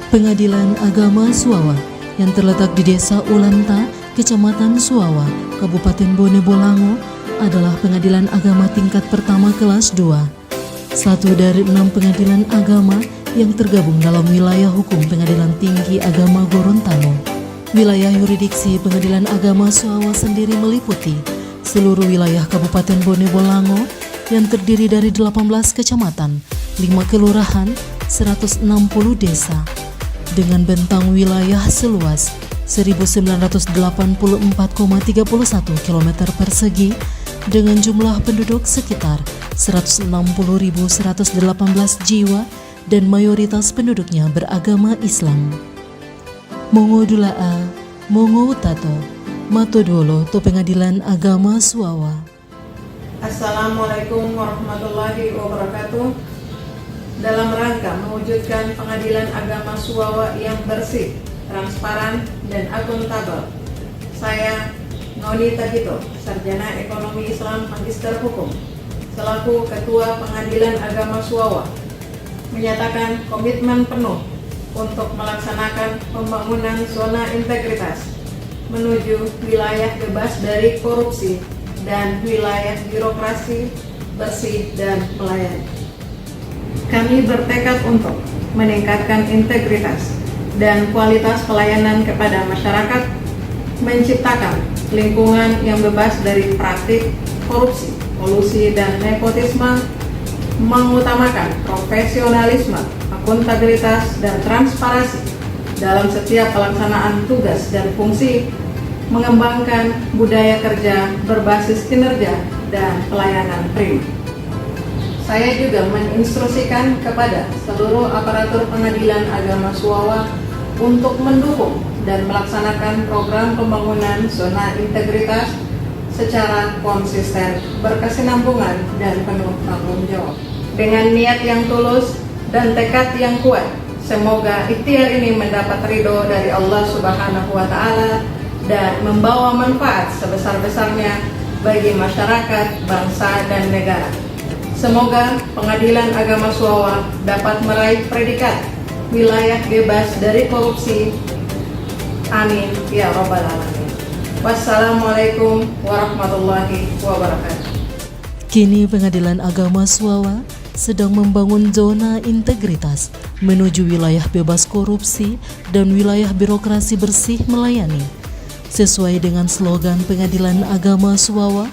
Pengadilan Agama Suawa yang terletak di Desa Ulanta, Kecamatan Suawa, Kabupaten Bone Bolango adalah pengadilan agama tingkat pertama kelas 2. Satu dari 6 pengadilan agama yang tergabung dalam wilayah hukum Pengadilan Tinggi Agama Gorontalo. Wilayah yurisdiksi Pengadilan Agama Suawa sendiri meliputi seluruh wilayah Kabupaten Bone Bolango yang terdiri dari 18 kecamatan, 5 kelurahan, 160 desa, dengan bentang wilayah seluas 1984,31 km persegi dengan jumlah penduduk sekitar 160.118 jiwa dan mayoritas penduduknya beragama Islam. Mongo dula'a, mongo tato, matodolo to Pengadilan Agama Suawa. Assalamualaikum warahmatullahi wabarakatuh. Dalam rangka mewujudkan Pengadilan Agama Suawa yang bersih, transparan, dan akuntabel, saya Noni Tagito, Sarjana Ekonomi Islam Magister Hukum, selaku Ketua Pengadilan Agama Suawa, menyatakan komitmen penuh untuk melaksanakan pembangunan zona integritas menuju wilayah bebas dari korupsi dan wilayah birokrasi bersih dan melayani. Kami bertekad untuk meningkatkan integritas dan kualitas pelayanan kepada masyarakat, menciptakan lingkungan yang bebas dari praktik korupsi, kolusi, dan nepotisme, mengutamakan profesionalisme, akuntabilitas, dan transparansi dalam setiap pelaksanaan tugas dan fungsi, mengembangkan budaya kerja berbasis kinerja dan pelayanan prima. Saya juga menginstruksikan kepada seluruh aparatur Pengadilan Agama Suawa untuk mendukung dan melaksanakan program pembangunan zona integritas secara konsisten, berkesinambungan, dan penuh tanggung jawab. Dengan niat yang tulus dan tekad yang kuat, semoga ikhtiar ini mendapat ridho dari Allah Subhanahu wa Ta'ala dan membawa manfaat sebesar-besarnya bagi masyarakat, bangsa, dan negara. Semoga Pengadilan Agama Suawa dapat meraih predikat wilayah bebas dari korupsi. Amin ya Rabbal Alamin. Wassalamualaikum warahmatullahi wabarakatuh. Kini Pengadilan Agama Suawa sedang membangun zona integritas menuju wilayah bebas korupsi dan wilayah birokrasi bersih melayani. Sesuai dengan slogan Pengadilan Agama Suawa,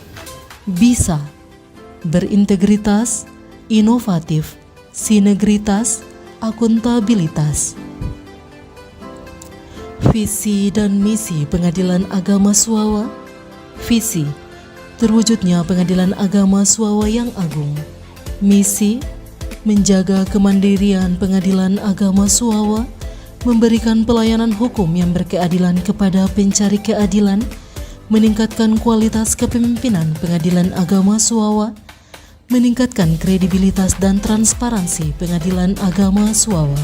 bisa, berintegritas, inovatif, sinegritas, akuntabilitas. Visi dan misi Pengadilan Agama Suawa. Visi, terwujudnya Pengadilan Agama Suawa yang agung. Misi, menjaga kemandirian Pengadilan Agama Suawa, memberikan pelayanan hukum yang berkeadilan kepada pencari keadilan, meningkatkan kualitas kepemimpinan Pengadilan Agama Suawa, meningkatkan kredibilitas dan transparansi Pengadilan Agama Suawa.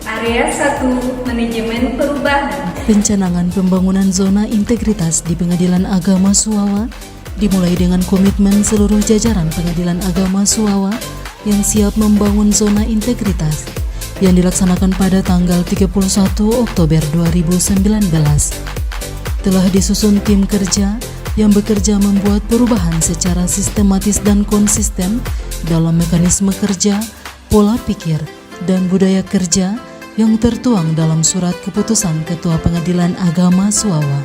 Area 1, Manajemen Perubahan. Pencanangan pembangunan zona integritas di Pengadilan Agama Suawa dimulai dengan komitmen seluruh jajaran Pengadilan Agama Suawa yang siap membangun zona integritas yang dilaksanakan pada tanggal 31 Oktober 2019. Telah disusun tim kerja yang bekerja membuat perubahan secara sistematis dan konsisten dalam mekanisme kerja, pola pikir, dan budaya kerja yang tertuang dalam surat keputusan Ketua Pengadilan Agama Suawa.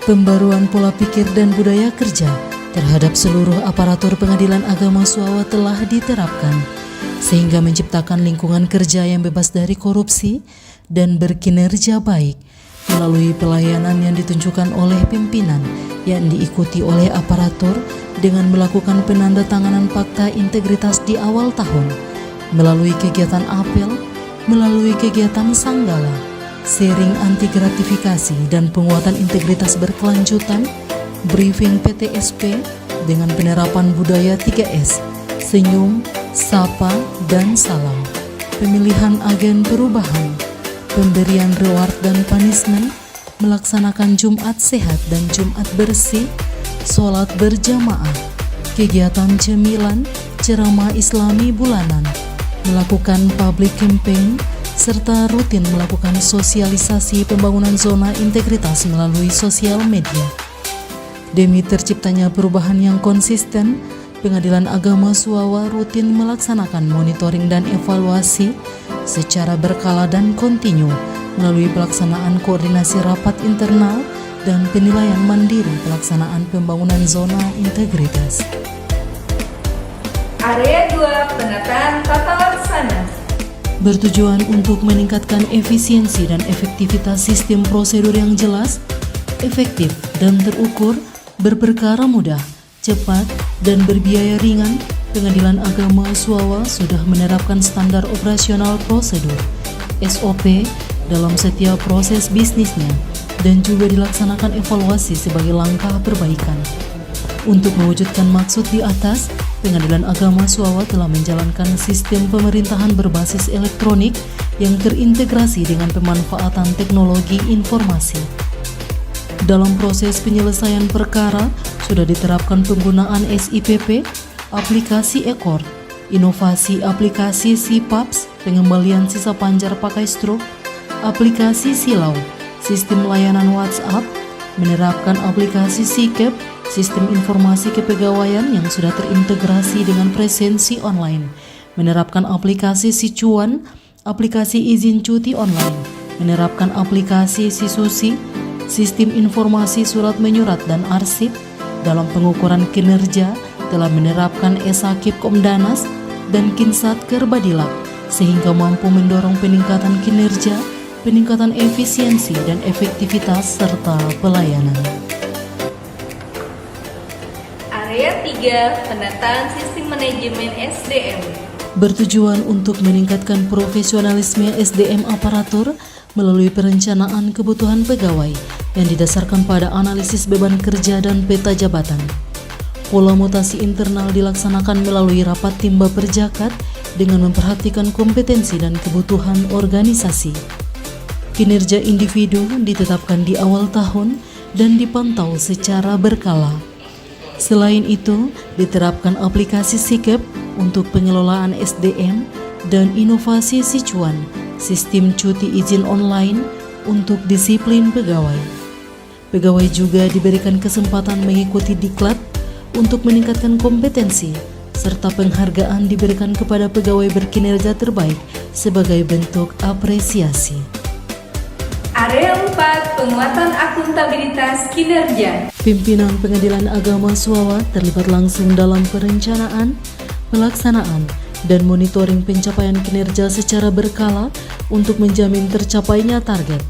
Pembaruan pola pikir dan budaya kerja terhadap seluruh aparatur Pengadilan Agama Suawa telah diterapkan, sehingga menciptakan lingkungan kerja yang bebas dari korupsi dan berkinerja baik melalui pelayanan yang ditunjukkan oleh pimpinan yang diikuti oleh aparatur dengan melakukan penandatanganan fakta integritas di awal tahun, melalui kegiatan apel, melalui kegiatan sanggala, sharing anti gratifikasi dan penguatan integritas berkelanjutan, briefing PTSP dengan penerapan budaya 3S, senyum, sapa, dan salam, pemilihan agen perubahan, pemberian reward dan punishment, melaksanakan Jumat sehat dan Jumat bersih, sholat berjamaah, kegiatan cemilan, ceramah Islami bulanan, melakukan public campaign, serta rutin melakukan sosialisasi pembangunan zona integritas melalui sosial media. Demi terciptanya perubahan yang konsisten, Pengadilan Agama Suawa rutin melaksanakan monitoring dan evaluasi secara berkala dan kontinu melalui pelaksanaan koordinasi rapat internal dan penilaian mandiri pelaksanaan pembangunan zona integritas. Area 2 penataan tata laksana Bertujuan untuk meningkatkan efisiensi dan efektivitas sistem prosedur yang jelas, efektif dan terukur, berperkara mudah, cepat, dan berbiaya ringan, Pengadilan Agama Suawa sudah menerapkan standar operasional prosedur (SOP) dalam setiap proses bisnisnya dan juga dilaksanakan evaluasi sebagai langkah perbaikan. Untuk mewujudkan maksud di atas, Pengadilan Agama Suawa telah menjalankan sistem pemerintahan berbasis elektronik yang terintegrasi dengan pemanfaatan teknologi informasi. Dalam proses penyelesaian perkara, sudah diterapkan penggunaan SIPP, aplikasi Ekor, inovasi aplikasi SIPAPS, pengembalian sisa panjar pakai struk, aplikasi Silau, sistem layanan WhatsApp, menerapkan aplikasi SIKEP, sistem informasi kepegawaian yang sudah terintegrasi dengan presensi online, menerapkan aplikasi Sicuan, aplikasi izin cuti online, menerapkan aplikasi Sisusi, sistem informasi surat menyurat dan arsip. Dalam pengukuran kinerja telah menerapkan ESAKIP Komdanas dan Kinsatker Badilak sehingga mampu mendorong peningkatan kinerja, peningkatan efisiensi dan efektivitas serta pelayanan. Area 3 penataan sistem manajemen SDM Bertujuan untuk meningkatkan profesionalisme SDM aparatur melalui perencanaan kebutuhan pegawai yang didasarkan pada analisis beban kerja dan peta jabatan. Pola mutasi internal dilaksanakan melalui rapat timba perjakat dengan memperhatikan kompetensi dan kebutuhan organisasi. Kinerja individu ditetapkan di awal tahun dan dipantau secara berkala. Selain itu, diterapkan aplikasi SIKEP untuk pengelolaan SDM dan inovasi Sicuan, sistem cuti izin online untuk disiplin pegawai. Pegawai juga diberikan kesempatan mengikuti diklat untuk meningkatkan kompetensi, serta penghargaan diberikan kepada pegawai berkinerja terbaik sebagai bentuk apresiasi. Area 4 penguatan akuntabilitas kinerja Pimpinan Pengadilan Agama Suawa terlibat langsung dalam perencanaan, pelaksanaan, dan monitoring pencapaian kinerja secara berkala untuk menjamin tercapainya target.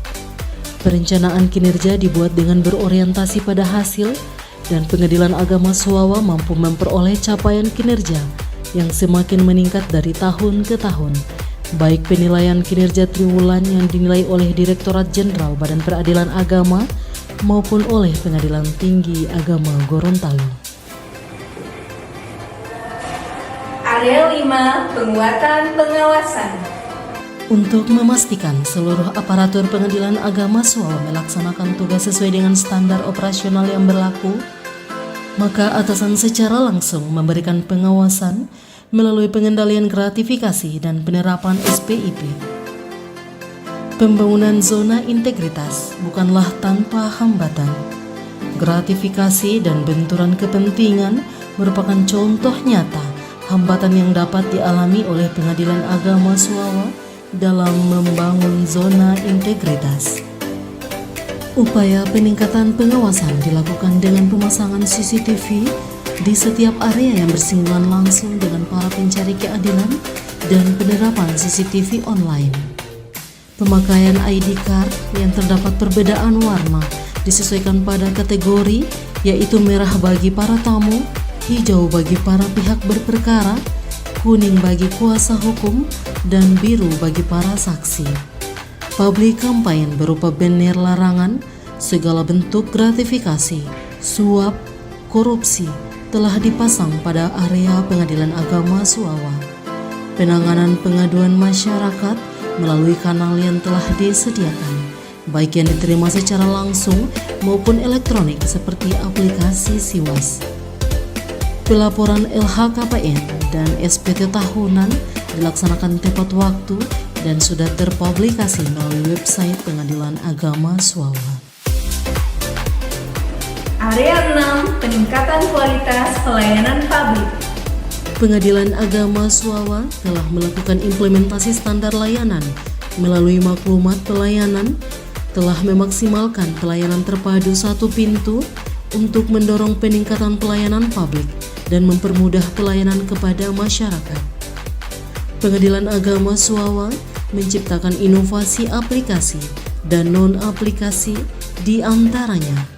Perencanaan kinerja dibuat dengan berorientasi pada hasil, dan Pengadilan Agama Suawa mampu memperoleh capaian kinerja yang semakin meningkat dari tahun ke tahun, baik penilaian kinerja triwulan yang dinilai oleh Direktorat Jenderal Badan Peradilan Agama maupun oleh Pengadilan Tinggi Agama Gorontalo. Area 5 penguatan pengawasan Untuk memastikan seluruh aparatur Pengadilan Agama Suawa melaksanakan tugas sesuai dengan standar operasional yang berlaku, maka atasan secara langsung memberikan pengawasan melalui pengendalian gratifikasi dan penerapan SPIP. Pembangunan zona integritas bukanlah tanpa hambatan. Gratifikasi dan benturan kepentingan merupakan contoh nyata hambatan yang dapat dialami oleh Pengadilan Agama Suawa dalam membangun zona integritas. Upaya peningkatan pengawasan dilakukan dengan pemasangan CCTV di setiap area yang bersinggungan langsung dengan para pencari keadilan dan penerapan CCTV online. Pemakaian ID card yang terdapat perbedaan warna disesuaikan pada kategori, yaitu merah bagi para tamu, hijau bagi para pihak berperkara, kuning bagi kuasa hukum, dan biru bagi para saksi. Public campaign berupa banner larangan segala bentuk gratifikasi, suap, korupsi telah dipasang pada area Pengadilan Agama Suawa. Penanganan pengaduan masyarakat melalui kanal yang telah disediakan, baik yang diterima secara langsung maupun elektronik seperti aplikasi Siwas. Pelaporan LHKPN dan SPT tahunan dilaksanakan tepat waktu dan sudah terpublikasi melalui website Pengadilan Agama Suawa. Area 6, peningkatan kualitas pelayanan publik. Pengadilan Agama Suawa telah melakukan implementasi standar layanan melalui maklumat pelayanan, telah memaksimalkan pelayanan terpadu satu pintu untuk mendorong peningkatan pelayanan publik dan mempermudah pelayanan kepada masyarakat. Pengadilan Agama Suawa menciptakan inovasi aplikasi dan non-aplikasi, di antaranya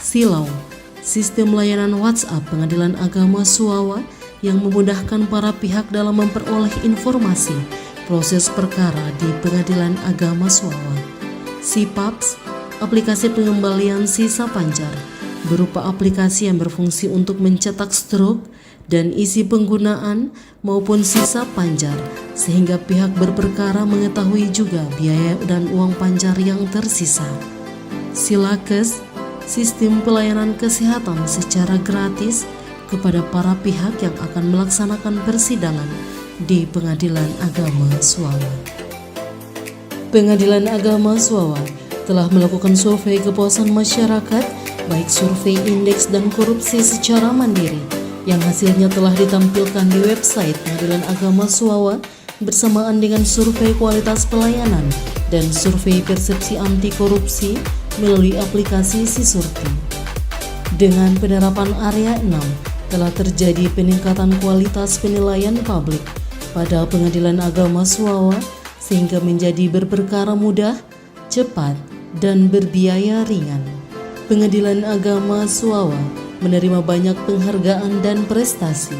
Silau, sistem layanan WhatsApp Pengadilan Agama Suawa yang memudahkan para pihak dalam memperoleh informasi proses perkara di Pengadilan Agama Suawa. SIPAPS, aplikasi pengembalian sisa panjar, berupa aplikasi yang berfungsi untuk mencetak struk dan isi penggunaan maupun sisa panjar, sehingga pihak berperkara mengetahui juga biaya dan uang panjar yang tersisa. Silakes, sistem pelayanan kesehatan secara gratis kepada para pihak yang akan melaksanakan persidangan di Pengadilan Agama Suawa. Pengadilan Agama Suawa telah melakukan survei kepuasan masyarakat, baik survei indeks dan korupsi secara mandiri, yang hasilnya telah ditampilkan di website Pengadilan Agama Suawa bersamaan dengan survei kualitas pelayanan dan survei persepsi anti korupsi melalui aplikasi Sisurti. Dengan penerapan area 6, telah terjadi peningkatan kualitas penilaian publik pada Pengadilan Agama Suawa sehingga menjadi berperkara mudah, cepat, dan berbiaya ringan. Pengadilan Agama Suawa menerima banyak penghargaan dan prestasi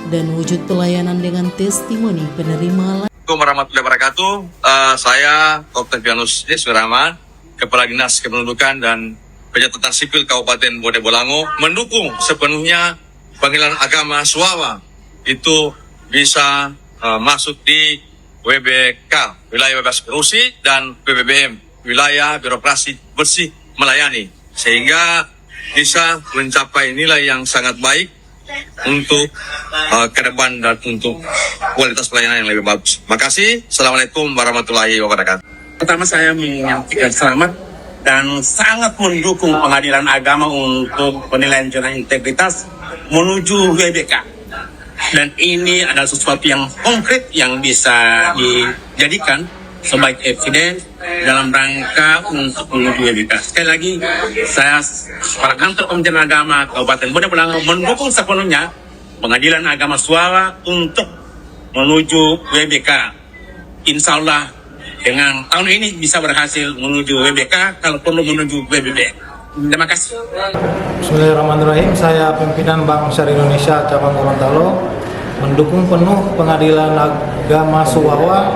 dan wujud pelayanan dengan testimoni penerima. Assalamualaikum warahmatullahi wabarakatuh. Saya Dr. Pianus Wirahman, Kepala Dinas Kependudukan dan Pencatatan Sipil Kabupaten Bode Bolango, mendukung sepenuhnya Pengadilan Agama Suawa itu bisa masuk di WBK, Wilayah Bebas Korupsi, dan PBBM, Wilayah Birokrasi Bersih Melayani, sehingga bisa mencapai nilai yang sangat baik untuk ke depan dan untuk kualitas pelayanan yang lebih bagus. Terima kasih. Assalamualaikum warahmatullahi wabarakatuh. Pertama, saya menyampaikan selamat dan sangat mendukung Pengadilan Agama untuk penilaian zona integritas menuju WBK. Dan ini adalah sesuatu yang konkret yang bisa dijadikan sebagai evidence dalam rangka untuk menuju WBK. Sekali lagi, saya para kantor Kementerian Agama Kabupaten Bode Bolango mendukung sepenuhnya Pengadilan Agama Suawa untuk menuju WBK. Insya Allah dengan tahun ini bisa berhasil menuju WBK, kalau perlu menuju WBB. Terima kasih. Bismillahirrahmanirrahim. Saya pimpinan Bank Syariah Indonesia Cabang Gorontalo mendukung penuh Pengadilan Agama Suawa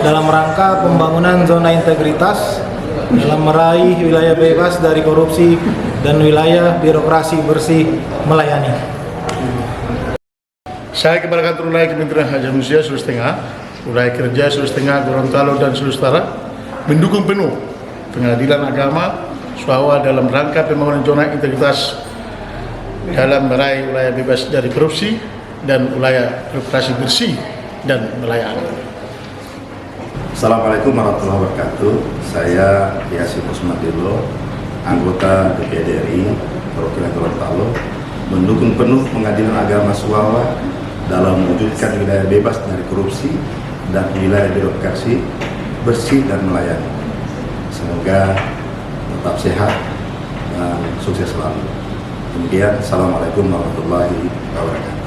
dalam rangka pembangunan zona integritas dalam meraih wilayah bebas dari korupsi dan wilayah birokrasi bersih melayani. Saya Kepala Kantor Wilayah Kementerian Hak Asasi Manusia Sulawesi Tengah, Wilayah Kerja Sulawesi Tengah, Gorontalo, dan Sulawesi Utara mendukung penuh Pengadilan Agama Suawa dalam rangka pembangunan zona integritas dalam meraih wilayah bebas dari korupsi dan wilayah birokrasi bersih dan melayani. Assalamualaikum warahmatullahi wabarakatuh. Saya Yasin Kusmadilo, anggota DPRD RI Perwakilan Gorontalo, mendukung penuh Pengadilan Agama Suawa dalam mewujudkan wilayah bebas dari korupsi dan wilayah birokrasi bersih dan melayani. Semoga tetap sehat dan sukses selalu. Demikian, Assalamualaikum warahmatullahi wabarakatuh.